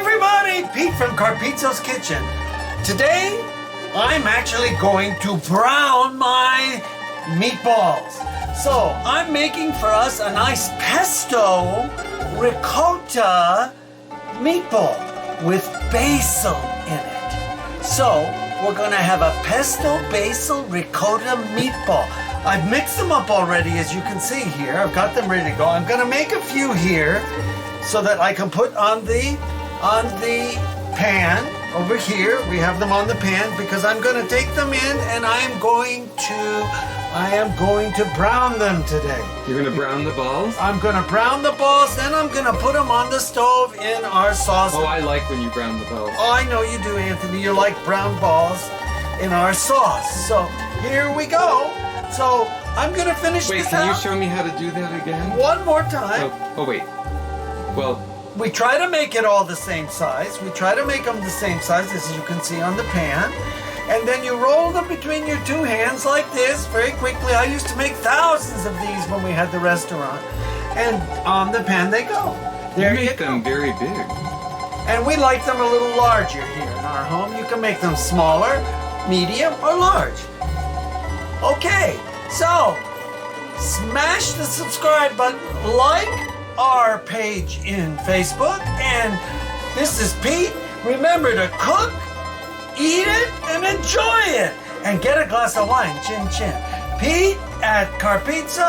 everybody, Pete from Carpizzo's Kitchen. Today, I'm actually going to brown my meatballs. So, I'm making for us a nice pesto ricotta meatball with basil in it. So, we're gonna have a pesto basil ricotta meatball. I've mixed them up already, as you can see here. I've got them ready to go. I'm gonna make a few here so that I can put on the pan over here. We have them on the pan because I'm gonna take them in and I am going to brown them today. You're gonna brown the balls? I'm gonna brown the balls, then I'm gonna put them on the stove in our sauce. Oh, I like when you brown the balls. Oh, I know you do, Anthony. You like brown balls in our sauce. So here we go. So I'm gonna finish Wait, this can you out show me how to do that again? one more time. Oh, wait. Well, We try to make it all the same size. We try to make them the same size, as you can see on the pan. And then you roll them between your two hands like this very quickly. I used to make thousands of these when we had the restaurant. And on the pan they go. There you you make go. them very big. And we like them a little larger here in our home. You can make them smaller, medium, or large. Okay, so smash the subscribe button, like our page in Facebook, and this is Pete. Remember to cook, eat it, and enjoy it. And get a glass of wine, chin chin. Pete at Carpizzo.